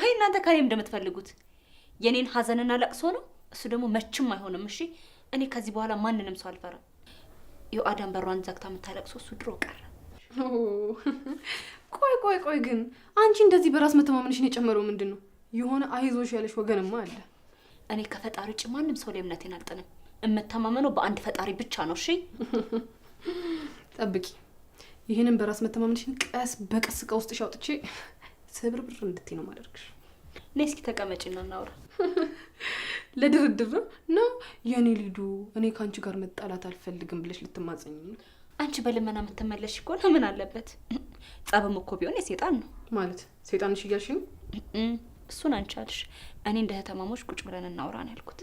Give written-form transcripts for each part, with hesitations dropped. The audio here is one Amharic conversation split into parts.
ወይ እናንተ ከኔ እንደምትፈልጉት የኔን ሀዘንና ለቅሶ ነው? እሱ ደግሞ መችም አይሆንም። እሺ እኔ ከዚህ በኋላ ማንንም ሰው አልፈራም። የአዳም በሯን ዘግታ የምታለቅሰው እሱ ድሮ ቀረ። ቆይ ግን አንቺ እንደዚህ በራስ መተማመንሽን የጨመረው ምንድነው? የሆነ አይዞሽ ያለሽ ወገንማ አለ። እኔ ከፈጣሪ ውጭ ማንም ሰው ላይ እምነቴን አልጥንም። እምተማመነው በአንድ ፈጣሪ ብቻ ነው። እሺ ጠብቂ። ይሄንን በራስ መተማመንሽን ቀስ በቀስ ከውስጥሽ አውጥቼ ስብርብር እንድትይ ነው ማደርግሽ። ነይ እስኪ ተቀመጪና እናውራ። ለድርድር ነው የኔ ሊዱ። እኔ ካንቺ ጋር መጣላት አልፈልግም ብለሽ ልትማጸኝ ነው? አንቺ በልመና የምትመለሽ እኮ ምን አለበት? ጸብም እኮ ቢሆን የሰይጣን ነው ማለት። ሰይጣንሽ እያልሽ ነው? እሱን አንቺ አልሽ። እኔ እንደ እህትማማቾች ቁጭ ብለን እናውራ ነው ያልኩት።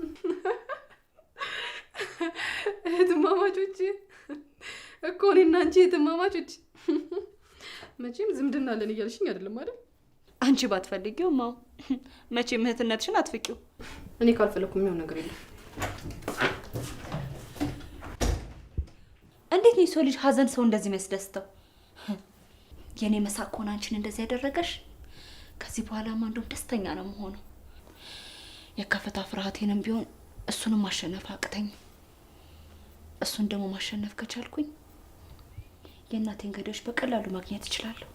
እህትማማቾች እኮ እኔና አንቺ እህትማማቾች መቼም ዝምድና አለን እያልሽኝ አይደለም አይደል? አንቺ ባትፈልጊውም መቼም እህትነትሽን አትፍቂው። እኔ ካልፈለኩ የሚሆን ነገር የለም። እንዴት ነው ሰው ልጅ ሀዘን ሰው እንደዚህ መስደስተው? የኔ መሳቅ ሆነ አንቺን እንደዚህ ያደረገሽ? ከዚህ በኋላማ እንደውም ደስተኛ ነው መሆኑ። የከፍታ ፍርሃቴንም ቢሆን እሱንም ማሸነፍ አቅተኝ። እሱን ደግሞ ማሸነፍ ከቻልኩኝ የእናቴን ገዳዮች በቀላሉ ማግኘት እችላለሁ።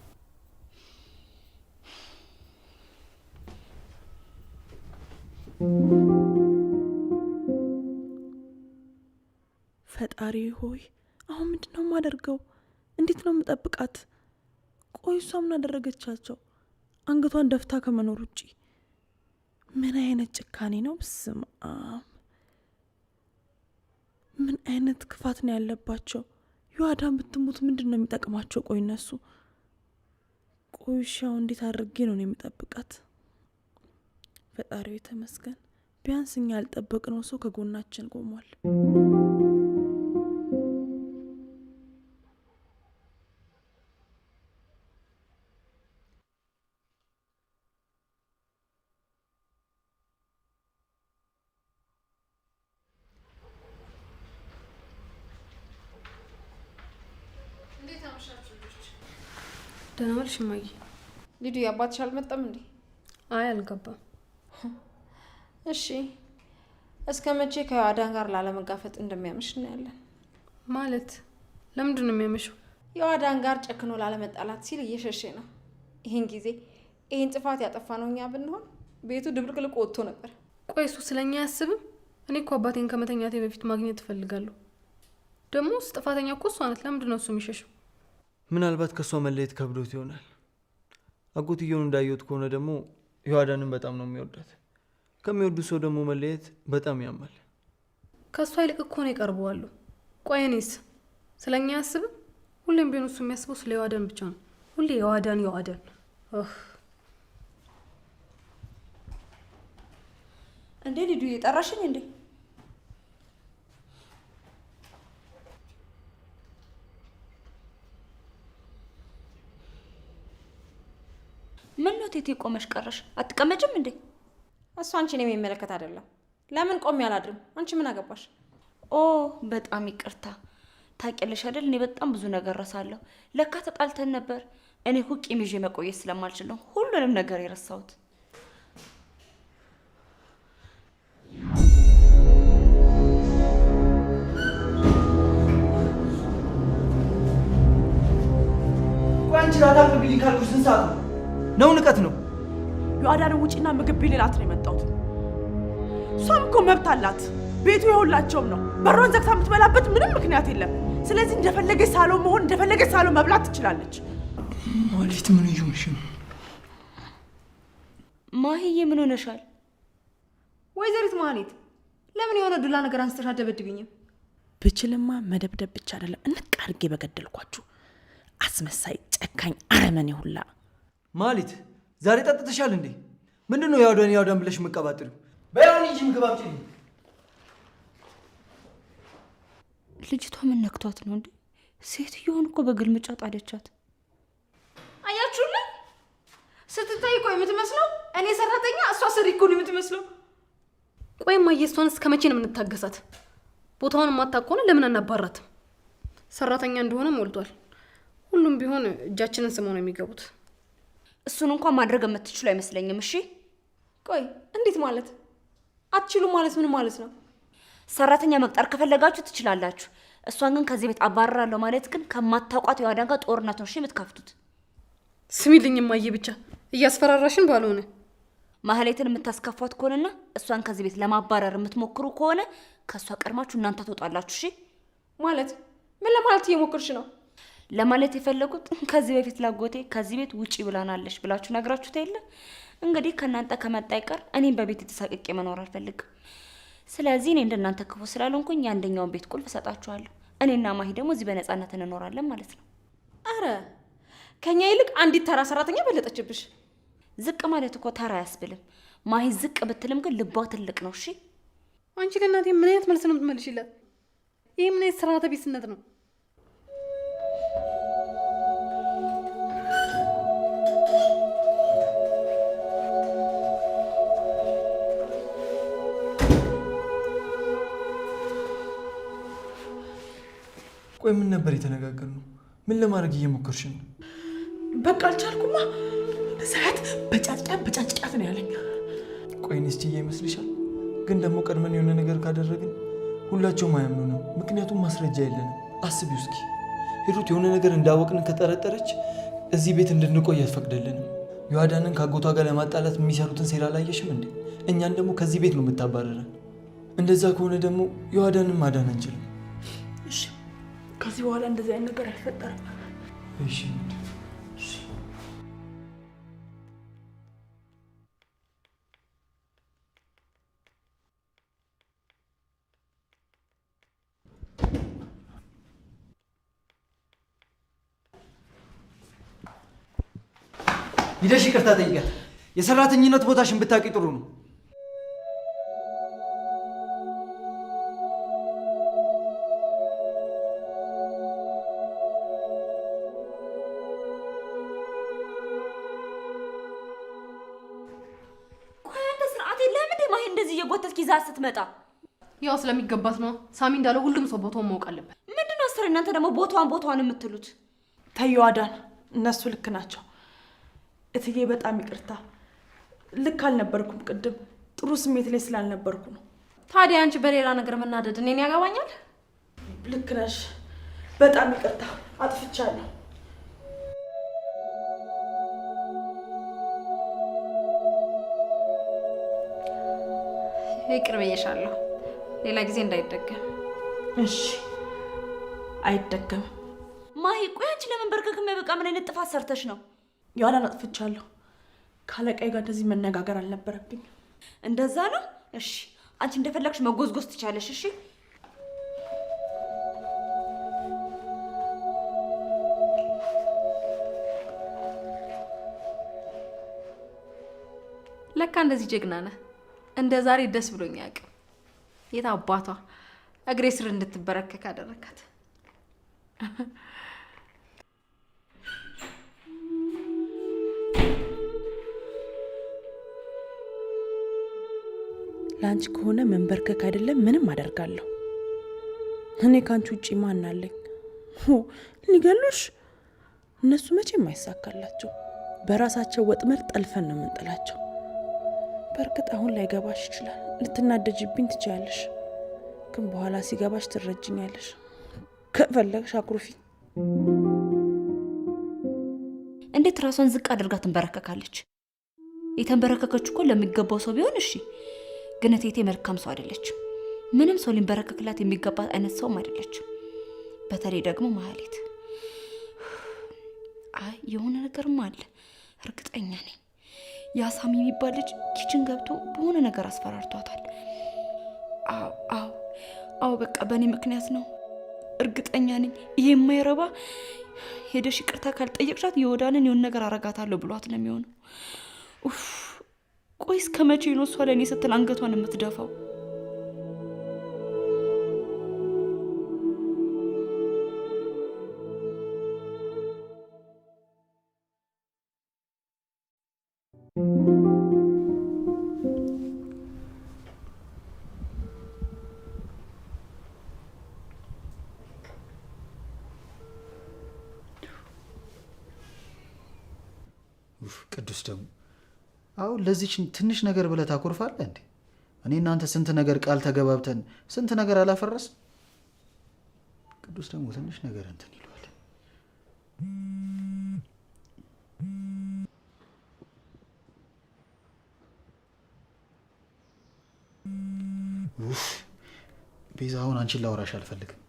ፈጣሪ ሆይ አሁን ምንድነው የማደርገው? እንዴት ነው የምጠብቃት? ቆይ እሷ ምን አደረገቻቸው? አንገቷን ደፍታ ከመኖር ውጪ ምን አይነት ጭካኔ ነው? በስመ አብ! ምን አይነት ክፋት ነው ያለባቸው? ዮአዳን ብትሞት ምንድነው የሚጠቅማቸው? ቆይ እነሱ ቆይሻው እንዴት አድርጌ ነው የምጠብቃት? ፈጣሪው የተመስገን። ቢያንስ እኛ ያልጠበቅነው ሰው ከጎናችን ቆሟል። ደህና ዋልሽ እማዬ? ሊዱ አባትሽ አልመጣም እንዴ? አይ አልገባም። እሺ እስከ መቼ ከዮአዳን ጋር ላለመጋፈጥ እንደሚያምሽ እናያለን። ማለት ለምንድን ነው የሚያምሽው? ዮአዳን ጋር ጨክኖ ላለመጣላት ሲል እየሸሸ ነው። ይህን ጊዜ ይህን ጥፋት ያጠፋ ነው እኛ ብንሆን ቤቱ ድብልቅልቅ ወጥቶ ነበር። ቆይ እሱ ስለኛ አያስብም? እኔ እኮ አባቴን ከመተኛቴ በፊት ማግኘት እፈልጋለሁ። ደግሞ ጥፋተኛ እኮ እሷ ናት። ለምንድን ነው እሱ የሚሸሸው? ምናልባት ከሷ መለየት ከብዶት ይሆናል። አጎትየውን እንዳየሁት ከሆነ ደግሞ ዮአዳንን በጣም ነው የሚወዳት። ከሚወዱ ሰው ደግሞ መለየት በጣም ያማል። ከሷ ይልቅ እኮ ነው ይቀርበዋሉ። ቆይ እኔስ ስለኛ አያስብም? ሁሌም ቢሆን እሱ የሚያስበው ስለ ዮአዳን ብቻ ነው። ሁሌ ዮአዳን። እንዴ ሊዱ እየጠራሽኝ እንዴ? ምን ነው ቴቴ ቆመሽ ቀረሽ? አትቀመጭም እንዴ? እሱ አንቺን የሚመለከት አይደለም። ለምን ቆሜ አላድርም? አንቺ ምን አገባሽ? ኦ በጣም ይቅርታ። ታውቂያለሽ አይደል እኔ በጣም ብዙ ነገር ረሳለሁ። ለካ ተጣልተን ነበር። እኔ ቂም ይዤ መቆየት ስለማልችል ነው ሁሉንም ነገር የረሳሁት። ቆይ አንቺ ላታቅ ብዬ ካልኩሽ ስንት ሰዓት ነው? ንቀት ነው። ዮአዳን ውጪና ምግብ ቢልላት ነው የመጣሁት። እሷም እኮ መብት አላት። ቤቱ የሁላቸውም ነው። በሯን ዘግታ የምትበላበት ምንም ምክንያት የለም። ስለዚህ እንደፈለገች ሳሎን መሆን እንደፈለገች ሳሎን መብላት ትችላለች። ማለት ምን ይሁንሽ? ማሂዬ ምን ሆነሻል? ወይዘሪት ማህሌት ለምን የሆነ ዱላ ነገር አንስተሽ አትደበድብኝም? ብችልማ መደብደብ ብቻ አይደለም እንቅ አድርጌ በገደልኳችሁ። አስመሳይ፣ ጨካኝ፣ አረመኔ ሁላ። ማለት ዛሬ ጠጥተሻል እንዴ? ምንድነው ዮአዳን ብለሽ መቀባጥሪው? በያውን እንጂ ምግብ አምጪልኝ። ልጅቷ ምን ነክቷት ነው እንዴ? ሴትዮውን እኮ በግልምጫ ጣደቻት። አያችሁልኝ? ስትታይ እኮ የምትመስለው እኔ ሰራተኛ፣ እሷ ሰሪ እኮ ነው የምትመስለው። ቆይ እማዬ እሷን እስከ መቼ ነው የምንታገሳት? ቦታውን የማታውቅ ከሆነ ለምን አናባራትም? ሰራተኛ እንደሆነ ሞልቷል። ሁሉም ቢሆን እጃችንን ስመው ነው የሚገቡት። እሱን እንኳን ማድረግ የምትችሉ አይመስለኝም። እሺ ቆይ እንዴት ማለት? አትችሉም ማለት ምን ማለት ነው? ሰራተኛ መቅጠር ከፈለጋችሁ ትችላላችሁ። እሷን ግን ከዚህ ቤት አባረራለሁ ማለት ግን ከማታውቋት የዋዳን ጋር ጦርነት ነው የምትከፍቱት። ስሚልኝ እማዬ፣ ብቻ እያስፈራራሽን ባልሆነ። ማህሌትን የምታስከፏት ከሆነና እሷን ከዚህ ቤት ለማባረር የምትሞክሩ ከሆነ ከእሷ ቀድማችሁ እናንተ ትወጣላችሁ። እሺ? ማለት ምን ለማለት እየሞክርሽ ነው? ለማለት የፈለጉት ከዚህ በፊት ላጎቴ ከዚህ ቤት ውጪ ብላናለሽ ብላችሁ ነግራችሁት የለ? እንግዲህ ከእናንተ ከመጣ ይቀር እኔም በቤት የተሳቅቄ መኖር አልፈልግም። ስለዚህ እኔ እንደናንተ ክፉ ስላልሆንኩኝ የአንደኛውን ቤት ቁልፍ እሰጣችኋለሁ። እኔና ማሂ ደግሞ እዚህ በነፃነት እንኖራለን ማለት ነው። አረ ከኛ ይልቅ አንዲት ተራ ሰራተኛ በለጠችብሽ። ዝቅ ማለት እኮ ተራ አያስብልም። ማሂ ዝቅ ብትልም ግን ልቧ ትልቅ ነው። እሺ? አንቺ ለእናቴ ምን አይነት መልስ ነው የምትመልሽላት? ይህ ምን አይነት ስርዓተ ቢስነት ነው? ቆይ ምን ነበር የተነጋገርነው? ምን ለማድረግ እየሞከርሽ ነው? በቃ አልቻልኩማ። ሰዓት በጫጭቃት ነው ያለኝ። ቆይ እኔስ ችዬ ይመስልሻል? ግን ደግሞ ቀድመን የሆነ ነገር ካደረግን ሁላቸውም አያምኑንም። ምክንያቱም ማስረጃ የለንም። አስቢው እስኪ ሂሩት የሆነ ነገር እንዳወቅን ከጠረጠረች እዚህ ቤት እንድንቆይ አትፈቅድልንም። ዮአዳንን ከአጎቷ ጋር ለማጣላት የሚሰሩትን ሴራ አላየሽም እንዴ? እኛን ደግሞ ከዚህ ቤት ነው የምታባረረን። እንደዛ ከሆነ ደግሞ ዮአዳንን ማዳን አንችልም። እሺ፣ ከዚህ በኋላ እንደዚህ አይነት ነገር አይፈጠርም። እሺ ሂደሽ ይቅርታ ጠይቂያት። የሰራተኝነት ቦታሽን ብታውቂ ጥሩ ነው። ቆይ አንተ ስርዓት የለህም እንዴ? ማሂ እንደዚህ እየጎተትክ ይዛ ስትመጣ ያው ስለሚገባት ነው። ሳሚ እንዳለው ሁሉም ሰው ቦታውን ማወቅ አለበት። ምንድነው አስር እናንተ ደግሞ ቦታዋን የምትሉት? ተይው አዳን፣ እነሱ ልክ ናቸው። እትዬ በጣም ይቅርታ፣ ልክ አልነበርኩም። ቅድም ጥሩ ስሜት ላይ ስላልነበርኩ ነው። ታዲያ አንቺ በሌላ ነገር መናደድ እኔን ያገባኛል? ልክ ነሽ። በጣም ይቅርታ፣ አጥፍቻለሁ። ይቅር ብዬሻለሁ። ሌላ ጊዜ እንዳይደገም። እሺ፣ አይደገምም። ማሂ ቆይ አንቺ ለመንበርከክ የሚያበቃ ምን አይነት ጥፋት ሰርተሽ ነው? ዮአዳን አጥፍቻለሁ። ካለቃዬ ጋር እንደዚህ መነጋገር አልነበረብኝ። እንደዛ ነው? እሺ፣ አንቺ እንደፈለግሽ መጎዝጎዝ ትቻለሽ። እሺ ለካ እንደዚህ ጀግና ነህ። እንደ ዛሬ ደስ ብሎኝ አያውቅም። የት አባቷ እግሬ ስር እንድትበረከክ አደረካት። ለአንቺ ከሆነ መንበርከክ አይደለም ምንም አደርጋለሁ። እኔ ከአንቺ ውጪ ማን አለኝ? ሊገሉሽ። እነሱ መቼም አይሳካላቸው። በራሳቸው ወጥመድ ጠልፈን ነው የምንጥላቸው። በእርግጥ አሁን ላይ ገባሽ ይችላል፣ ልትናደጅብኝ ትችያለሽ። ግን በኋላ ሲገባሽ ትረጅኛለሽ። ከፈለግሽ አኩርፊ። እንዴት ራሷን ዝቅ አድርጋ ትንበረከካለች? የተንበረከከች እኮ ለሚገባው ሰው ቢሆን እሺ፣ ግን እቴቴ መልካም ሰው አይደለችም። ምንም ሰው ሊንበረከክላት የሚገባት አይነት ሰውም አይደለችም። በተለይ ደግሞ ማህሌት። አይ የሆነ ነገርም አለ፣ እርግጠኛ ነኝ። ያ ሳሚ የሚባል ልጅ ኪችን ገብቶ በሆነ ነገር አስፈራርቷታል። አዎ በቃ በእኔ ምክንያት ነው፣ እርግጠኛ ነኝ። ይሄ የማይረባ ሄደሽ ይቅርታ ካልጠየቅሻት የወዳንን የሆነ ነገር አረጋታለሁ ብሏት ነው የሚሆነው። ቆይ እስከ መቼ ነው እሷ ለእኔ ስትል አንገቷን የምትደፋው? ቅዱስ ደግሞ አሁን ለዚች ትንሽ ነገር ብለህ ታኮርፋለህ እንዴ? እኔ እናንተ ስንት ነገር ቃል ተገባብተን ስንት ነገር አላፈረስም። ቅዱስ ደግሞ ትንሽ ነገር እንትን ይሏል። ቤዛ አሁን አንቺን ላውራሽ አልፈልግም።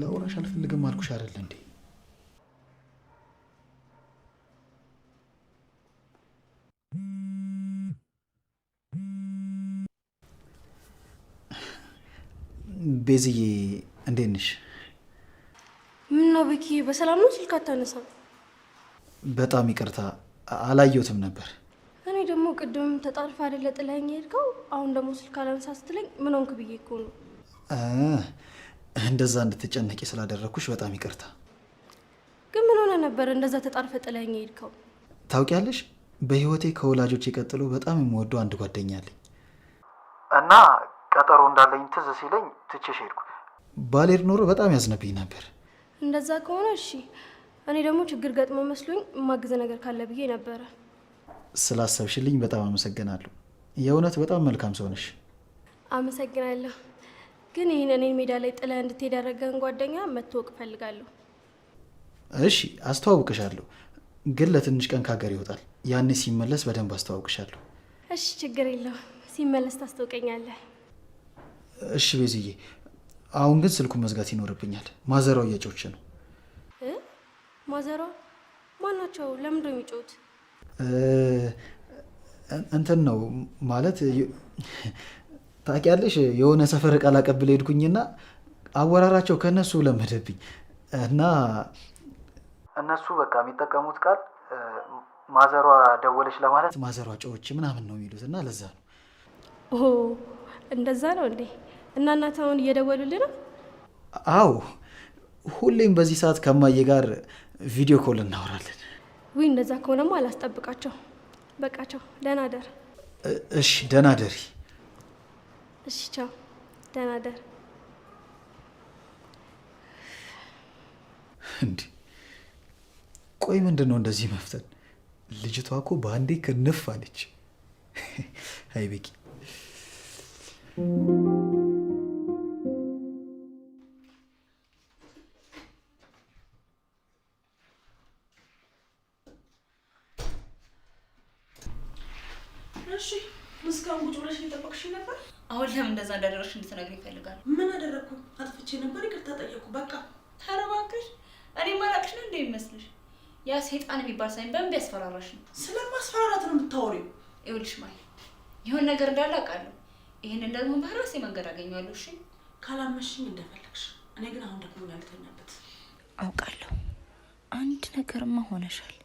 ላውራሽ አልፈልግም አልኩሽ አይደል እንዴ? ቤዝዬ እንዴት ነሽ? ምን ነው ቤኪ፣ በሰላም ነው? ስልክ አታነሳም? በጣም ይቅርታ አላየሁትም ነበር። እኔ ደግሞ ቅድም ተጣልፋ አይደለ ጥለኸኝ ሄድከው፣ አሁን ደግሞ ስልክ አላነሳ ስትለኝ ምን ሆንክ ብዬ እኮ ነው። እንደዛ እንድትጨነቂ ስላደረኩሽ በጣም ይቅርታ። ግን ምን ሆነ ነበር እንደዛ ተጣልፈ ጥለኸኝ ሄድከው? ታውቂያለሽ፣ በህይወቴ ከወላጆቼ ቀጥሎ በጣም የምወደው አንድ ጓደኛ አለኝ እና ቀጠሮ እንዳለኝ ትዝ ሲለኝ ትቼሽ ሄድኩ። ባሌር ኖሮ በጣም ያዝነብኝ ነበር። እንደዛ ከሆነ እሺ። እኔ ደግሞ ችግር ገጥሞ መስሎኝ የማግዘ ነገር ካለ ብዬ ነበረ። ስላሰብሽልኝ በጣም አመሰግናለሁ። የእውነት በጣም መልካም ሰው ነሽ። አመሰግናለሁ። ግን ይህን እኔን ሜዳ ላይ ጥለህ እንድትሄድ ያደረገን ጓደኛ መተዋወቅ እፈልጋለሁ። እሺ አስተዋውቅሻለሁ፣ ግን ለትንሽ ቀን ከሀገር ይወጣል። ያኔ ሲመለስ በደንብ አስተዋውቅሻለሁ። እሺ ችግር የለውም። ሲመለስ ታስታውቀኛለህ። እሺ ቤዝዬ፣ አሁን ግን ስልኩን መዝጋት ይኖርብኛል። ማዘሯ እየጮች ነው። ማዘሯ ማናቸው? ለምንድን ነው የሚጮት? እንትን ነው ማለት ታውቂያለሽ፣ የሆነ ሰፈር ቃል አቀብል ሄድኩኝና አወራራቸው ከነሱ ለመደብኝ እና እነሱ በቃ የሚጠቀሙት ቃል ማዘሯ ደወለች ለማለት ማዘሯ ጮች ምናምን ነው የሚሉት እና ለዛ ነው። ኦ እንደዛ ነው እንዴ? እና እናት አሁን እየደወሉልህ ነው? አዎ፣ ሁሌም በዚህ ሰዓት ከማዬ ጋር ቪዲዮ ኮል እናወራለን። ውይ እንደዛ ከሆነማ አላስጠብቃቸው። በቃቸው። ደህና ደር። እሺ ደህና ደሪ። እሺ ቻው። ደህና ደር። እንዴ ቆይ ምንድን ነው እንደዚህ መፍተን? ልጅቷ እኮ በአንዴ ክንፍ አለች። አይ ቤኪ እሺ ምስጋን ቁጭ ብለሽ እየጠበቅሽ ነበር። አሁን ለምን እንደዛ እንዳደረግሽ እንድትነግሪኝ ይፈልጋል። ምን አደረግኩ? አጥፍቼ ነበር፣ ይቅርታ ጠየቅኩ። በቃ ተረባክሽ። እኔ ማላቅሽ ነው እንደ ይመስልሽ? ያ ሰይጣን የሚባል ሳይን በምን ቢያስፈራራሽ ነው? ስለማስፈራራት ነው የምታወሪው? ይኸውልሽ ማይ የሆነ ነገር እንዳለ አውቃለሁ። ይሄንን ደግሞ በራሴ መንገድ አገኘዋለሁ። እሺ ካላመሽኝ እንደፈለግሽ። እኔ ግን አሁን ደግሞ ያልተኛበት አውቃለሁ። አንድ ነገርማ ሆነሻል።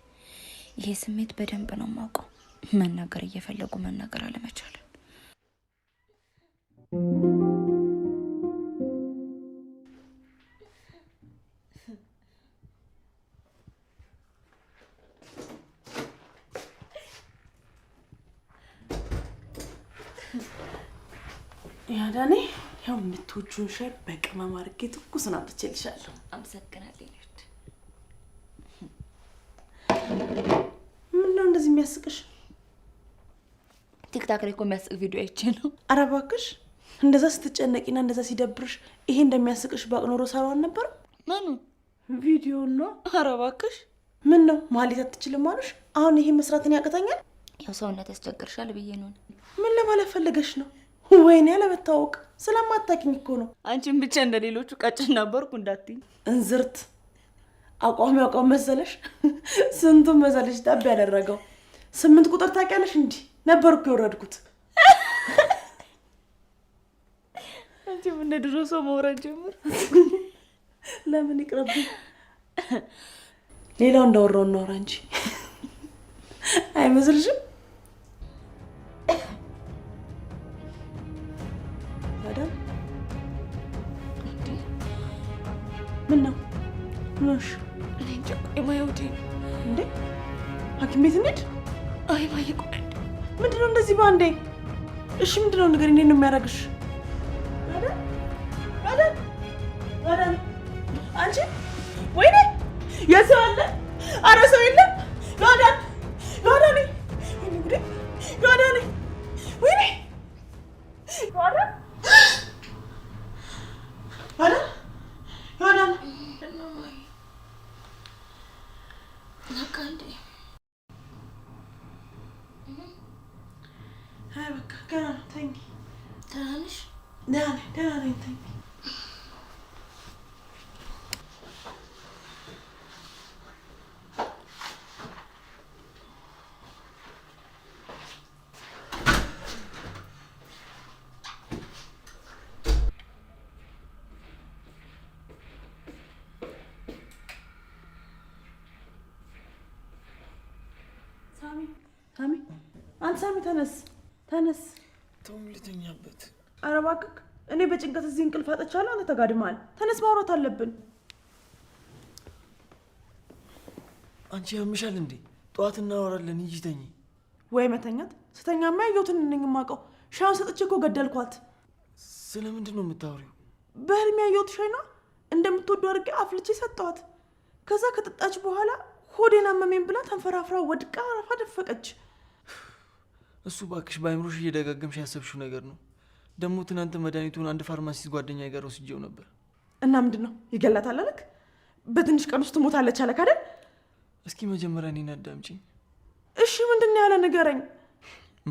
ይሄ ስሜት በደንብ ነው የማውቀው። መናገር እየፈለጉ መናገር አለመቻለን። ያዳኔ ያው የምትወጂውን ሻይ በቅመም አድርጌ ትኩስ አምጥቼልሻለሁ። አመሰግናለሁ። ምነው እንደዚህ የሚያስቅሽ? ቲክታክ ላይ እኮ የሚያስቅ ቪዲዮ አይቼ ነው። ኧረ እባክሽ እንደዛ ስትጨነቂና እንደዛ ሲደብርሽ ይሄ እንደሚያስቅሽ ባቅ ኖሮ ሰራው ነበር። ምኑ ቪዲዮ ነው? ኧረ እባክሽ ምን ነው ማለት አትችልም አሉሽ? አሁን ይሄ መስራትን ያቅተኛል? ያው ሰውነት ያስቸግርሻል ብዬ ነው። ምን ለማለት ፈልገሽ ነው? ወይኔ ያለመታወቅ ስለማታውቂኝ እኮ ነው። አንቺን ብቻ እንደሌሎቹ ቀጭን ነበርኩ እንዳትዪ። እንዝርት አቋም ያውቀው መሰለሽ? ስንቱን መሰለሽ ጠብ ያደረገው 8 ቁጥር ታውቂያለሽ? እንዲህ ነበርኩ የወረድኩት። አንቺም እንደ ድሮ ሰው መውረድ ጀምር። ለምን ይቅርብኝ። ሌላው እንዳወራው እናወራ እንጂ አይመስልሽም? ታዲያ ምን ነው ነሽ? እኔ እንጃ የማየውዴ እንዴ ሐኪም ቤት እንሂድ። አይ ማይ እማዬ ቆይ ምንድነው እንደዚህ ባንዴ? እሺ ምንድነው ነገር እንዴት ነው የሚያደርግሽ? አዳን አንቺ ወይኔ የሰው አለ ኧረ ሰው የለም አዳን ወይኔ ጉዴ አዳን ወይኔ አዳን በቃ ገና ነው ተኝ ትናንሽ ደህና ነኝ ተኝ ሳሚ አንተ ሳሚ ተነስ ተውም ልተኛበት። ኧረ እባክህ እኔ በጭንቀት እዚህ እንቅልፍ አጥቻለሁ አንተ ተጋድመሃል ተነስ ማውራት አለብን አንቺ ያምሻል እንዴ ጠዋት እናወራለን እንጂ ተኝ ወይ መተኛት ስተኛማ ያየሁትን ነኝ የማውቀው ሻውን ሰጥቼ እኮ ገደልኳት ስለምንድን ነው የምታወሪው በህልሜ ያየሁት ሻይ ነው እንደምትወደው አድርጌ አፍልቼ ሰጠኋት ከዛ ከጠጣች በኋላ ሆዴን አመመኝ ብላ ተንፈራፍራ ወድቃ አረፋ ደፈቀች እሱ ባክሽ ባይምሮሽ እየደጋገምሽ ያሰብሽው ነገር ነው ደግሞ ትናንት መድኃኒቱን አንድ ፋርማሲስት ጓደኛዬ ጋር ወስጄው ነበር እና ምንድነው ይገላታል አለክ በትንሽ ቀን ውስጥ ትሞታለች አለክ አይደል እስኪ መጀመሪያ እኔን አዳምጪኝ እሺ ምንድነው ያለ ንገረኝ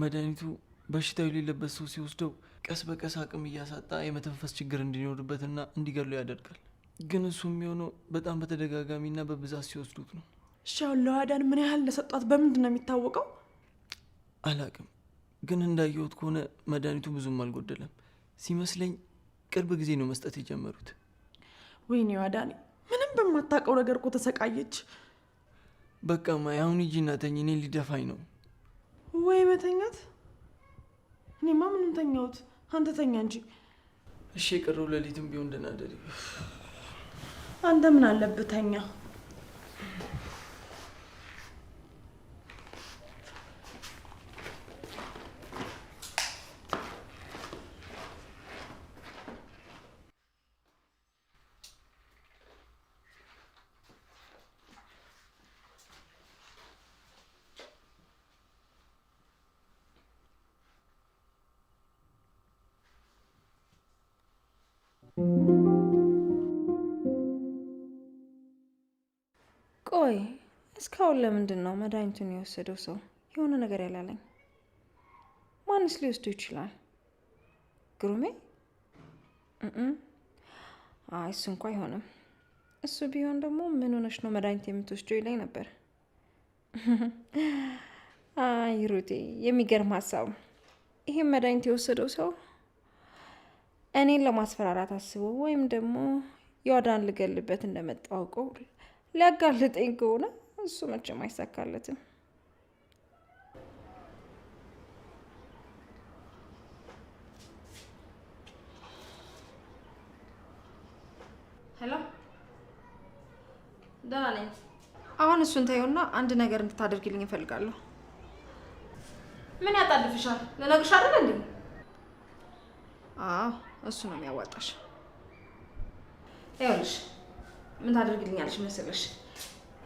መድኃኒቱ በሽታው የሌለበት ሰው ሲወስደው ቀስ በቀስ አቅም እያሳጣ የመተንፈስ ችግር እንዲኖርበትና እንዲገለው ያደርጋል ግን እሱ የሚሆነው በጣም በተደጋጋሚና በብዛት ሲወስዱት ነው ሻው ለዋዳን ምን ያህል ለሰጧት በምንድነው የሚታወቀው አላቅም ግን እንዳየሁት ከሆነ መድኃኒቱ ብዙም አልጎደለም ሲመስለኝ ቅርብ ጊዜ ነው መስጠት የጀመሩት ወይኔ ዋዳኔ ምንም በማታውቀው ነገር እኮ ተሰቃየች በቃ ማይ አሁን ሂጂና ተኝ እኔን ሊደፋኝ ነው ወይ መተኛት እኔማ ምንም ተኛሁት አንተ ተኛ እንጂ እሺ የቀረው ሌሊትም ቢሆን ደህና ደሪ አንተ ምን አለብህ ተኛ ቆይ እስካሁን ለምንድን ነው መድኃኒቱን የወሰደው ሰው የሆነ ነገር ያላለኝ? ማንስ ሊወስዱ ይችላል? ግሩሜ? አይ እሱ እንኳ አይሆንም። እሱ ቢሆን ደግሞ ምን ሆነሽ ነው መድኃኒት የምትወስደው ይለኝ ነበር። አይ ሩቴ፣ የሚገርም ሀሳብ። ይሄን መድኃኒት የወሰደው ሰው እኔን ለማስፈራራት አስቦ ወይም ደግሞ የዋዳን ልገልበት እንደመጣው አውቆ ሊያጋልጠኝ ከሆነ እሱ መቼም አይሳካለትም። ሄሎ፣ ደህና ነኝ። አሁን እሱን ተይውና አንድ ነገር እንድታደርግልኝ እፈልጋለሁ። ምን ያጣድፍሻል? ልነግርሽ አይደል እንዴ? አዎ እሱ ነው የሚያዋጣሽ። ይኸውልሽ ምን ታደርግልኛለሽ መሰለሽ?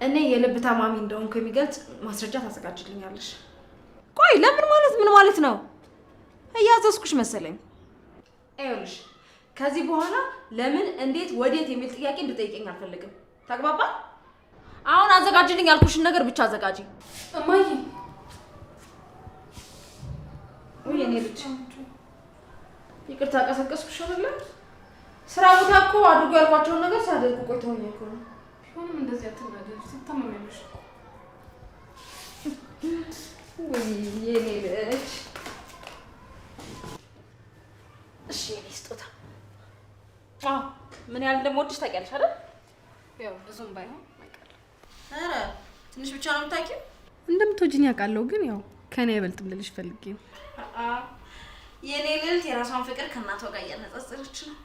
እኔ የልብ ታማሚ እንደሆንኩ የሚገልጽ ማስረጃ ታዘጋጅልኛለሽ። ቆይ ለምን ማለት ምን ማለት ነው? እያዘዝኩሽ መሰለኝ። ይኸውልሽ ከዚህ በኋላ ለምን፣ እንዴት፣ ወዴት የሚል ጥያቄ እንድጠይቀኝ አልፈልግም። ተግባባ? አሁን አዘጋጅልኝ ያልኩሽን ነገር ብቻ አዘጋጂ። እማዬ። ወይ እኔ ልጅ ይቅርታ ቀሰቀስኩሽ አይደለ? ስራ ቦታ እኮ አድርጎ ያልኳቸውን ነገር ሳደርግ ቆይተውኝ እኮ ነው። ቢሆንም እንደዚህ አትናደጂ፣ ትታመሚያለሽ። ወይ የኔ ልጅ። እሺ የኔ ስጦታ። ምን ያህል እንደምወድሽ ታውቂያለሽ አይደል? ያው ብዙም ባይሆን አይቀርም። ኧረ ትንሽ ብቻ ነው የምታውቂው። እንደምትወጂኝ አውቃለሁ፣ ግን ያው ከኔ አይበልጥም ልልሽ ፈልጌ ነው። የኔ ልዕልት የራሷን ፍቅር ከእናቷ ጋር እያነጻጸረች ነው።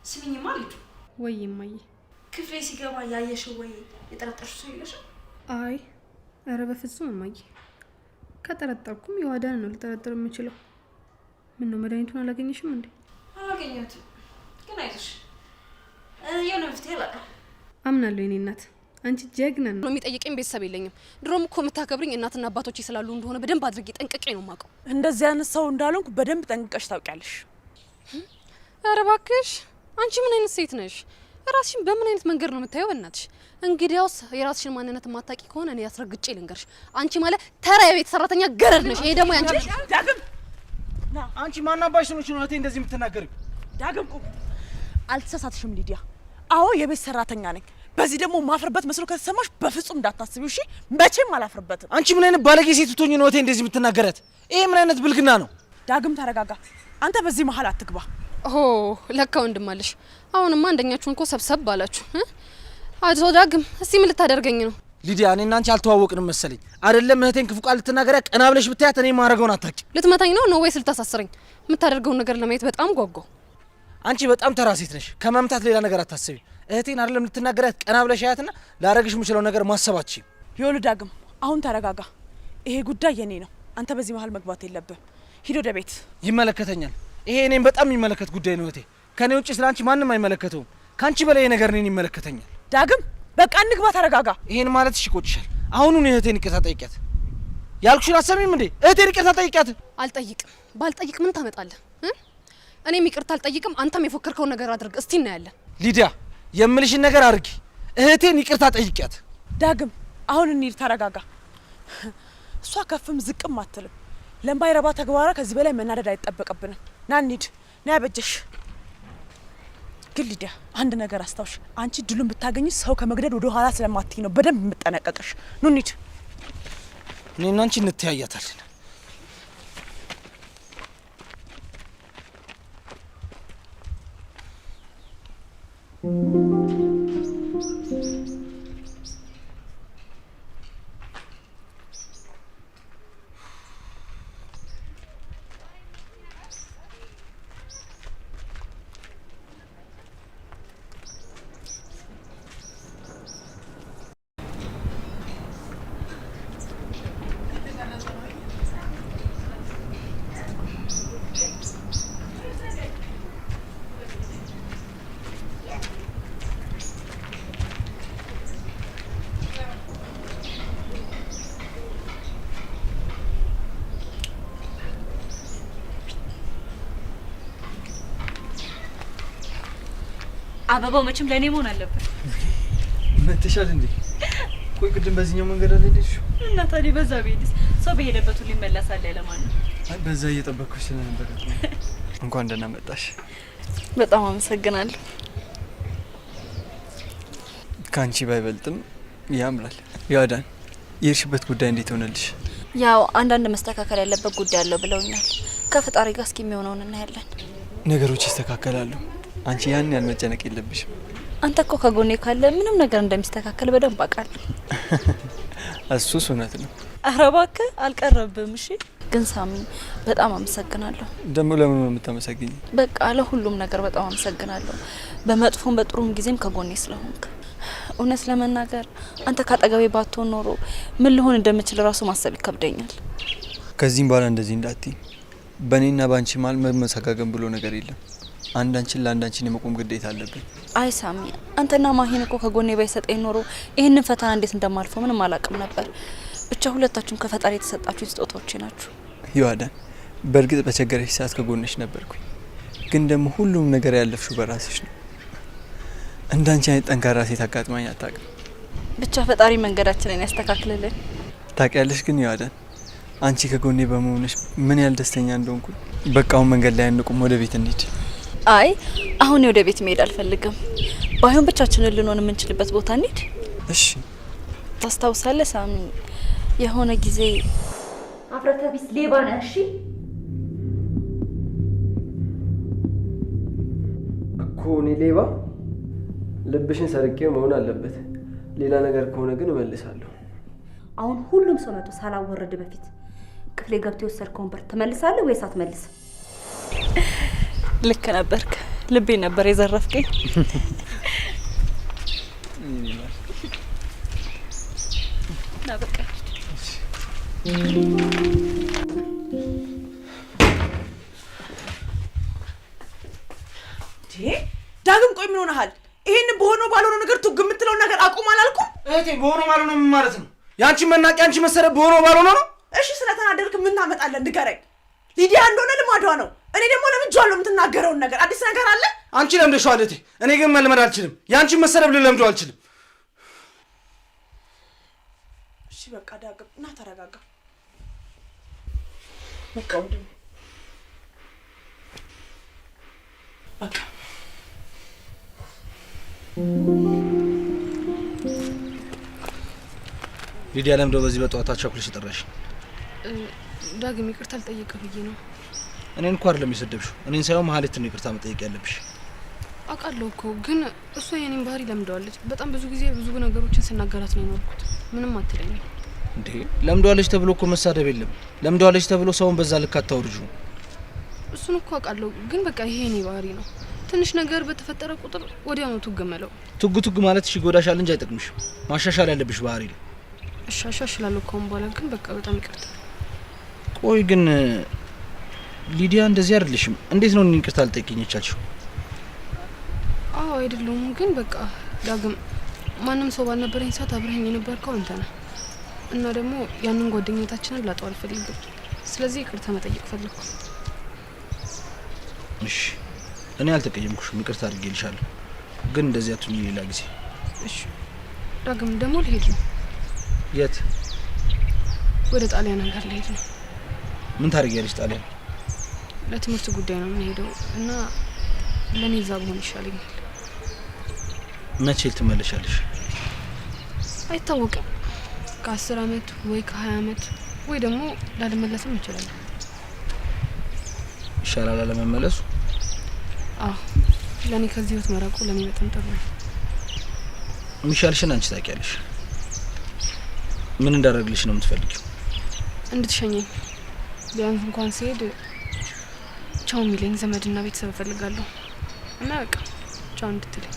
ስሚኝማ ልጁ። ወይ እማዬ። ክፍሌ ሲገባ ያየሽው ወይ የጠረጠርሽው ሰው የለሽም? አይ ኧረ በፍጹም እማዬ። ከጠረጠርኩም የዋዳን ነው ልጠረጥር የምችለው። ምን ነው መድኃኒቱን አላገኘሽም እንዴ? አላገኘሁትም፣ ግን አይዞሽ የሆነ መፍትሄ አላውቅም። አምናለሁ የኔ እናት፣ አንቺ ጀግና ነው። የሚጠይቀኝ ቤተሰብ የለኝም። ድሮም እኮ የምታከብሪኝ እናትና አባቶቼ ስላሉ እንደሆነ በደንብ አድርጌ ጠንቅቄ ነው የማውቀው። እንደዚህ አይነት ሰው እንዳልሆንኩ በደንብ ጠንቅቀሽ ታውቂያለሽ። ኧረ እባክሽ አንቺ ምን አይነት ሴት ነሽ? ራስሽን በምን አይነት መንገድ ነው የምታየው? በእናትሽ እንግዲያውስ የራስሽን ማንነት ማታቂ ከሆነ እኔ ያስረግጬ ልንገርሽ። አንቺ ማለት ተራ የቤት ሰራተኛ ገረድ ነሽ። ይሄ ደግሞ ያንቺ ዳግም ና አንቺ ማናባሽ ነው እህቴ እንደዚህ የምትናገሪ? ዳግም ቁም። አልተሳሳትሽም ሊዲያ። አዎ የቤት ሰራተኛ ነኝ። በዚህ ደግሞ ማፍርበት መስሎ ከተሰማሽ በፍጹም እንዳታስቢው እሺ? መቼም አላፍርበትም። አንቺ ምን አይነት ባለጌ ሴት ትሆኚ ነው እህቴ እንደዚህ የምትናገረት? ይሄ ምን አይነት ብልግና ነው? ዳግም ተረጋጋ። አንተ በዚህ መሀል አትግባ። ኦ ለካ ወንድማለሽ። አሁንማ አንደኛችሁን እኮ ሰብሰብ ባላችሁ። አቶ ዳግም እስቲ ምን ልታደርገኝ ነው? ሊዲያ እኔና አንቺ አልተዋወቅንም መሰለኝ። አይደለም እህቴን ክፉ ቃል ልትናገሪያ ቀና ብለሽ ብታያት እኔ ማረገውን አታውቂ። ልትመታኝ ነው ወይስ ልታሳስረኝ? የምታደርገውን ነገር ለማየት በጣም ጓጓው። አንቺ በጣም ተራ ሴት ነሽ። ከመምታት ሌላ ነገር አታስቢ። እህቴን አይደለም ልትናገሪያት ቀና ብለሽ ያያትና ላረግሽ የምችለው ነገር ማሰባች። ይኸውልህ ዳግም አሁን ተረጋጋ። ይሄ ጉዳይ የኔ ነው። አንተ በዚህ መሀል መግባት የለብህም። ሂድ ወደ ቤት። ይመለከተኛል። ይሄ እኔን በጣም የሚመለከት ጉዳይ ነው እህቴ። ከኔ ውጭ ስለ አንቺ ማንም አይመለከተውም። ካንቺ በላይ ነገር እኔን ይመለከተኛል። ዳግም በቃ እንግባ፣ ተረጋጋ። ይሄን ማለት እሺ ይቆጭሻል። አሁኑን እህቴን ይቅርታ ጠይቂያት። ያልኩሽን አሰሚም እንዴ? እህቴን ይቅርታ ጠይቂያት። አልጠይቅም። ባልጠይቅ ምን ታመጣለህ? እኔም ይቅርታ አልጠይቅም። አንተም የፎከርከውን ነገር አድርግ። እስቲ እናያለን። ሊዲያ የምልሽን ነገር አድርጊ። እህቴን ይቅርታ ጠይቂያት። ዳግም አሁን እንሂድ፣ ተረጋጋ። እሷ ከፍም ዝቅም አትልም። ለማይረባ ተግባራ ከዚህ በላይ መናደድ አይጠበቅብንም። ና እንሂድ። ና ያበጀሽ። ግን ሊዲያ አንድ ነገር አስታውሽ። አንቺ ድሉን ብታገኝ ሰው ከመግደል ወደ ኋላ ስለማትይ ነው በደንብ የምጠነቀቅሽ። ኑ እንሂድ። እኔና አንቺ እንተያያታለን። አበባው መቼም ለኔ መሆን አለበት። መተሻል እንዴ? ቆይ ቅድም በዚህኛው መንገድ አለ እንዴ? እና ታዲያ በዛ ቤትስ ሰው በሄደበት ሁሉ ይመለሳል ለማን ነው? አይ በዛ እየጠበቅኩሽ ስለነበረ እንኳን ደህና መጣሽ። በጣም አመሰግናለሁ። ካንቺ ባይበልጥም ያምራል። ያዳን የሄድሽበት ጉዳይ እንዴት ሆነልሽ? ያው አንዳንድ መስተካከል ያለበት ጉዳይ አለው ብለውኛል። ከፈጣሪ ጋር እስኪ የሚሆነውን እናያለን። ነገሮች ይስተካከላሉ። አንቺ ያን ያህል መጨነቅ የለብሽም። አንተ እኮ ከጎኔ ካለ ምንም ነገር እንደሚስተካከል በደንብ አውቃለሁ። እሱስ እውነት ነው። ኧረ እባክህ አልቀረብም። እሺ ግን ሳሚ በጣም አመሰግናለሁ። ደግሞ ለምን ነው የምታመሰግኝ? በቃ ለሁሉም ነገር በጣም አመሰግናለሁ። በመጥፎም በጥሩም ጊዜም ከጎኔ ስለሆንክ። እውነት ለመናገር አንተ ካጠገቤ ባትሆን ኖሮ ምን ልሆን እንደምችል ራሱ ማሰብ ይከብደኛል። ከዚህም በኋላ እንደዚህ እንዳትይ። በእኔና ባንቺ መሀል መመሰጋገን ብሎ ነገር የለም። አንዳንችን ለአንዳንችን የመቆም ግዴታ አለብን። አይ ሳሚ አንተና ማሂን እኮ ከጎኔ ባይሰጠኝ ኖሮ ይህንን ፈተና እንዴት እንደማልፈው ምንም አላውቅም ነበር። ብቻ ሁለታችሁም ከፈጣሪ የተሰጣችሁ ስጦታዎቼ ናችሁ። ይዋዳን በእርግጥ በቸገረሽ ሰዓት ከጎንሽ ነበርኩኝ። ግን ደግሞ ሁሉም ነገር ያለፍሽው በራስሽ ነው። እንዳንቺ አይነት ጠንካራ ሴት አጋጥማኝ አታውቅም። ብቻ ፈጣሪ መንገዳችንን ያስተካክልልን። ታውቂያለሽ ግን ይዋዳን አንቺ ከጎኔ በመሆንሽ ምን ያህል ደስተኛ እንደሆንኩ። በቃ አሁን መንገድ ላይ አንቁም፣ ወደ ቤት እንሂድ። አይ አሁን ወደ ቤት መሄድ አልፈልግም። ባይሆን ብቻችንን ልንሆን የምንችልበት ቦታ እንሂድ። እሺ። ታስታውሳለህ ሳሚ የሆነ ጊዜ አፍረተ ቢስ ሌባ ነህ? እሺ እኮ እኔ ሌባ ልብሽን ሰርቄው መሆን አለበት። ሌላ ነገር ከሆነ ግን እመልሳለሁ። አሁን ሁሉም ሰው መጥቶ ሳላወረድ በፊት ክፍሌ ገብቶ የወሰድከውን ብር ትመልሳለህ ወይስ አትመልስም? ልክ ነበርክ። ልቤ ነበር የዘረፍከኝ። ና በቃ ዳግም ቆይ ምን ሆነሃል? ይሄን በሆነ ባልሆነ ነገር ቱግ የምትለው ነገር አቁም አላልኩም? እህቴ በሆነ ባልሆነ ምን ማለት ነው? ያንቺ መናቂ ያንቺ መሰረት በሆነ ባልሆነ ነው? እሺ ስለተናደድክ ምን ታመጣለህ? ንገረኝ። ሊዲያ እንደሆነ ልማዷ ነው። እኔ ደግሞ ለምጄዋለሁ የምትናገረውን ነገር። አዲስ ነገር አለ? አንቺ ለምደሽዋል እህቴ። እኔ ግን መልመድ አልችልም። ያንቺ መሰረት ልለምደው አልችልም። እሺ በቃ ዳግም እና ተረጋጋ። በቃ ወንድም በቃ ሊዲያ ለምደው በዚህ በጠዋት አቻኩልሽ ጠራሽ? ዳግም ይቅርታ ልጠይቅህ ብዬ ነው። እኔን እኮ አይደለም የሰደብሽው፣ እኔን ሳይሆን ማህሌትን ነው ይቅርታ መጠየቅ ያለብሽ። አውቃለሁ እኮ ግን እሷ የኔን ባህሪ ለምደዋለች። በጣም ብዙ ጊዜ ብዙ ነገሮችን ስናገራት ነው የኖርኩት። ምንም አትለኝም። እንዴ ለምደዋለች ተብሎ እኮ መሳደብ የለም። ለምደዋለች ተብሎ ሰውን በዛ ልክ አታውርጁ። እሱን እኮ አውቃለሁ ግን በቃ ይሄ የኔ ባህሪ ነው። ትንሽ ነገር በተፈጠረ ቁጥር ወዲያው ነው ትገመለው። ቱግ ማለት እሺ ጎዳሻል እንጂ አይጠቅምሽም። ማሻሻል ያለብሽ ባህሪ ነው። እሻሻላለሁ ከሆነ በኋላ ግን በቃ በጣም ይቅርታ። ቆይ ግን ሊዲያ እንደዚህ አይደለሽም። እንዴት ነው ይቅርታ ልጠይቅኝ የቻልሽው? አዎ አይደለም ግን በቃ ዳግም ማንም ሰው ባልነበረኝ ሰዓት አብረኸኝ የነበርከው አንተ ነህ እና ደግሞ ያንን ጓደኝነታችንን ላጣው አልፈልግም። ስለዚህ ይቅርታ መጠየቅ ፈልኩ። እሺ እኔ አልተቀየምኩሽም፣ ይቅርታ አድርጌልሻለሁ። ግን እንደዚህ አትሁኚ ሌላ ጊዜ። እሺ ዳግም ደግሞ ልሄድ ነው። የት? ወደ ጣሊያን ሀገር ልሄድ ነው። ምን ታደርጊያለሽ ጣሊያን? ለትምህርት ጉዳይ ነው የምንሄደው እና ለኔ እዛ ብሆን ይሻለኛል። መቼ ትመለሻለሽ? አይታወቅም። ከ10 አመት ወይ ከ20 አመት ወይ ደግሞ ላልመለስም እችላለሁ። ይሻላል አለመመለሱ? አዎ ለኔ ከዚህ ህይወት መራቁ ለኔ በጣም ጥሩ ነው። ሚሻልሽን አንቺ ታውቂያለሽ። ምን እንዳደረግልሽ ነው የምትፈልጊው? እንድትሸኘኝ ቢያንስ እንኳን ሲሄድ ቻው የሚለኝ ዘመድና ቤተሰብ እፈልጋለሁ እና በቃ ቻው እንድትለኝ።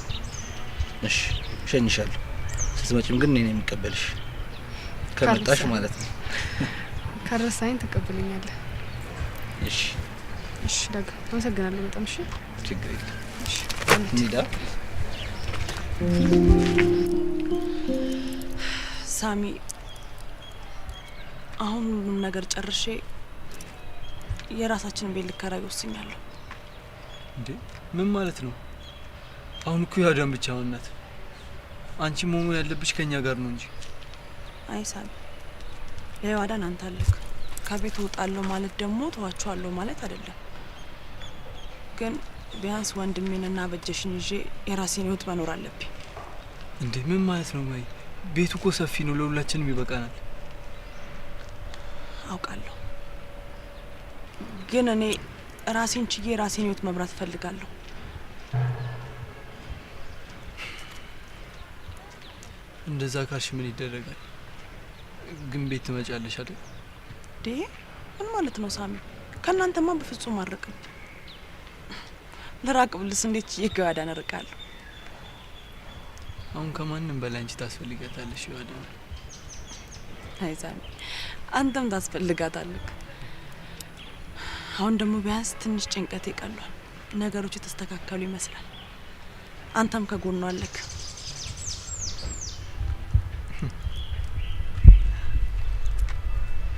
እሺ እሸኝሻለሁ። ስትመጪም ግን እኔ ነኝ የሚቀበልሽ። ከመጣሽ ማለት ነው። ከረሳኝ ተቀበለኛለህ? እሺ እሺ ዳግም አመሰግናለሁ በጣም። እሺ ችግር የለም። እሺ እንሂዳ። ሳሚ አሁን ሁሉም ነገር ጨርሼ የራሳችንን ቤት ልከራይ ወስኛለሁ። እንዴ ምን ማለት ነው? አሁን እኮ ያዳን ብቻውን ናት። አንቺ መሆን ያለብሽ ከኛ ጋር ነው እንጂ። አይ ሳሚ ለዋዳን አንተ አለክ። ከቤት እወጣለሁ ማለት ደግሞ ተዋቸዋለሁ ማለት አይደለም። ግን ቢያንስ ወንድሜንና በጀሽን ይዤ የራሴን ህይወት መኖር አለብኝ። እንዴ ምን ማለት ነው? ማይ ቤቱ እኮ ሰፊ ነው፣ ለሁላችንም ይበቃናል። አውቃለሁ ግን እኔ ራሴን ችዬ ራሴን ህይወት መብራት ፈልጋለሁ። እንደዛ ካልሽ ምን ይደረጋል? ግን ቤት ትመጫለሽ አይደል? ምን ማለት ነው ሳሚ? ከናንተማ በፍጹም አርቅም። ለራቅ ብልስ እንዴት ይገባዳን አርቃለሁ? አሁን ከማንም በላይ አንቺ ታስፈልጋታለሽ ይዋዳ። አይ ሳሚ አንተም ታስፈልጋታለህ። አሁን ደግሞ ቢያንስ ትንሽ ጭንቀት ይቀሏል። ነገሮች የተስተካከሉ ይመስላል። አንተም ከጎኗ አለክ።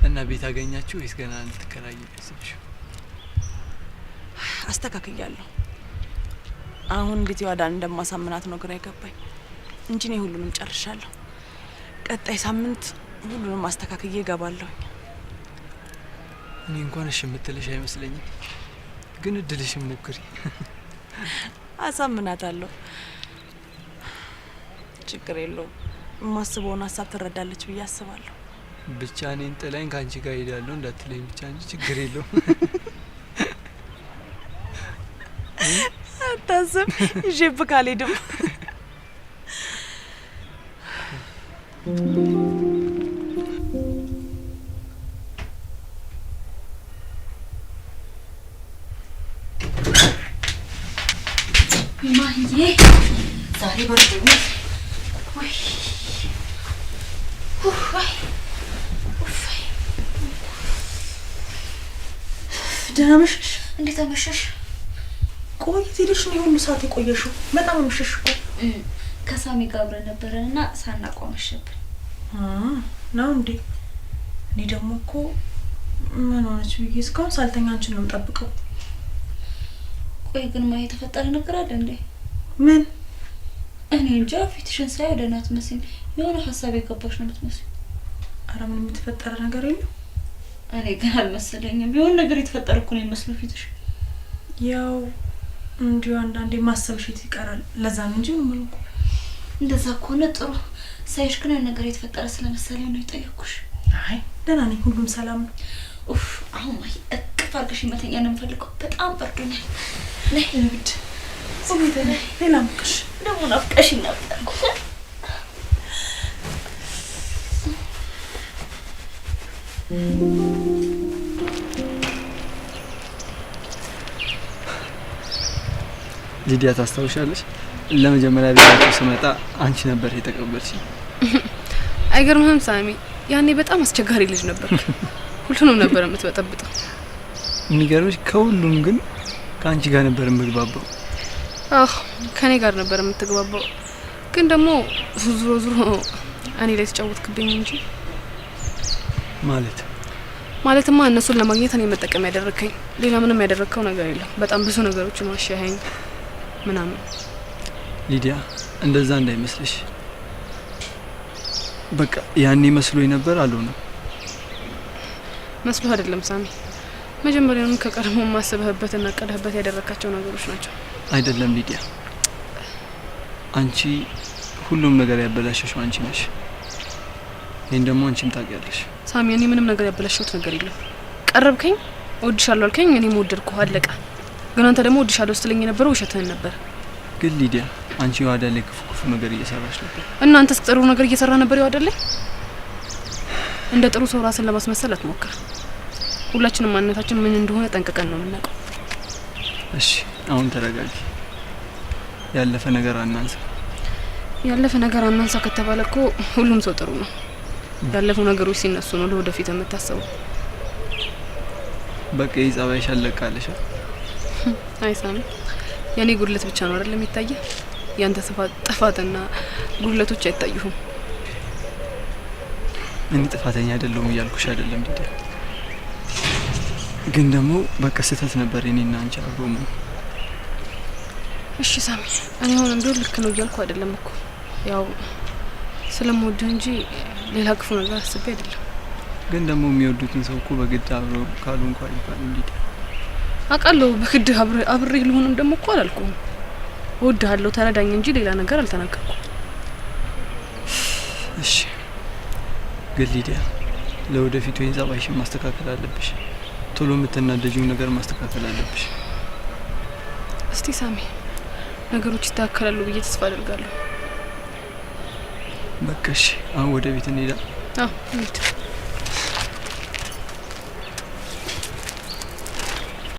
እና ቤት አገኛችሁ ወይስ ገና ልትከራዩ ያስብሽ? አስተካክያለሁ። አሁን እንዴት ይዋዳን እንደማሳምናት ነው ግራ ይገባኝ እንጂ እኔ ሁሉንም ጨርሻለሁ። ቀጣይ ሳምንት ሁሉንም አስተካክዬ እገባለሁ። እኔ እንኳን እሺ የምትልሽ አይመስለኝም፣ ግን እድልሽን ሞክሪ። አሳምናታለሁ። ችግር የለውም። የማስበውን ሀሳብ ትረዳለች ብዬ አስባለሁ። ብቻ እኔን ጥላኝ ከአንቺ ጋር ሄዳለሁ እንዳትለኝ ብቻ እንጂ ችግር የለውም። አታስብ፣ ይዤብህ አልሄድም። ማዬ ዛሬ በርዶ ነው። ወይ ወይ ደህና መሸሽ። እንዴት አመሸሽ? ቆይ ሄደሽ ነው ሁሉ ሰዓት የቆየሽው? በጣም አመሸሽ እኮ። ከሳሚ ጋር አብረን ነበርንና ሳናውቀው መሸብን። ነው እንዴ? እኔ ደግሞ እኮ ምን ሆነች ብዬ እስካሁን ሳልተኛ አንቺን ነው የምጠብቀው። ቆይ ግን ማ የተፈጠረ ነገር አለ እንዴ? ምን? እኔ እንጃ ፊትሽን ሳይ ወደ እናት መስኝ የሆነ ሀሳብ የገባሽ ነው የምትመስለው። ኧረ ምንም የተፈጠረ ነገር የለም። እኔ ግን አልመሰለኝም። የሆነ ነገር የተፈጠረ እኮ ነው የሚመስለው ፊትሽ። ያው እንዲሁ አንዳንዴ ማሰብሽ ይቀራል። ለዛ ነው እንጂ ምን እኮ እንደዛ ከሆነ ጥሩ። ሳይሽ ግን ነገር የተፈጠረ ስለመሰለኝ ነው የጠየኩሽ። አይ ደህና ነኝ፣ ሁሉም ሰላም ነው። ኡፍ አሁን ማይ እቅፍ አድርገሽ መተኛ ነው የምፈልገው። በጣም በርዶኛል። ነይ ልብድ ስሚት ነይ ላምቅሽ። ደግሞ ናፍቀሽኝ ነበር። ሊዲያ ታስታውሻለሽ? ለመጀመሪያ ቤታችሁ ስመጣ አንቺ ነበር የተቀበልሽኝ። አይገርምህም ሳሚ? ያኔ በጣም አስቸጋሪ ልጅ ነበር። ሁሉንም ነበር የምትበጠብጠው። የሚገርምሽ ከሁሉም ግን ከአንቺ ጋር ነበር የምግባባው። ከኔ ጋር ነበር የምትግባባው። ግን ደግሞ ዙሮ ዙሮ እኔ ላይ ተጫወትክብኝ እንጂ ማለትማ እነሱን ለማግኘት እኔ መጠቀም ያደረከኝ፣ ሌላ ምንም ያደረከው ነገር የለም። በጣም ብዙ ነገሮችን ዋሻኸኝ ምናምን። ሊዲያ እንደዛ እንዳይመስልሽ። በቃ ያኔ መስሎኝ ነበር፣ አልሆነም። መስሎ አይደለም ሳሚ፣ መጀመሪያውንም ከቀድሞ ማሰብህበትና ቀደህበት ያደረካቸው ነገሮች ናቸው። አይደለም ሊዲያ፣ አንቺ ሁሉም ነገር ያበላሸሽው አንቺ ነሽ። ይሄን ደግሞ አንቺም ታውቂያለሽ። ሳሚ፣ እኔ ምንም ነገር ያበላሸሁት ነገር የለም። ቀረብከኝ፣ እወድሻለሁ አልከኝ፣ እኔም ወደድኩህ፣ አለቀ። ግን አንተ ደግሞ እወድሻለሁ ስትለኝ የነበረው ውሸትህን ነበር። ግን ሊዲያ፣ አንቺ ዋዳ ላይ ክፉ ነገር እየሰራሽ ነበር። እና አንተስ ጥሩ ነገር እየሰራ ነበር ይዋዳለኝ። እንደ ጥሩ ሰው ራስን ለማስመሰል አትሞክር። ሁላችንም ማንነታችን ምን እንደሆነ ጠንቅቀን ነው የምናውቀው። እሺ አሁን ተረጋጊ። ያለፈ ነገር አናንሳ። ያለፈ ነገር አናንሳ ከተባለ እኮ ሁሉም ሰው ጥሩ ነው። ያለፈው ነገሮች ሲነሱ ነው ለወደፊት የምታስበው። በቃ ይጻባይሽ አለቃለሽ። አይ ሳሚ፣ የኔ ጉድለት ብቻ ነው አይደል የሚታየው? ያንተ ጥፋትና ጉድለቶች አይታዩም። እኔ ጥፋተኛ አይደለሁም እያልኩሽ አይደለም ሊዲያ። ግን ደግሞ በቃ ስህተት ነበር እኔና አንቺ አብሮ ነው። እሺ ሳሚ፣ እኔ አሁን ቢሆን ልክ ነው እያልኩ አይደለም እኮ። ያው ስለምወድህ እንጂ ሌላ ክፉ ነገር አስቤ አይደለም። ግን ደግሞ የሚወዱትን ሰው እኮ በግድ አብሮ ካሉ እንኳን አይባልም ሊዲያ። አውቃለሁ፣ በግድ አብሬ ልሆንም ደግሞ እኮ አላልኩም። እወድሃለሁ ተረዳኝ እንጂ ሌላ ነገር አልተናገርኩም። እሺ ግን ሊዲያ፣ ለወደፊቱ የጸባይሽን ማስተካከል አለብሽ። ቶሎ የምትናደጂው ነገር ማስተካከል አለብሽ። እስቲ ሳሚ፣ ነገሮች ይስተካከላሉ ብዬ ተስፋ አደርጋለሁ። በቃ እሺ፣ አሁን ወደ ቤት እንሄዳ። እንሂድ።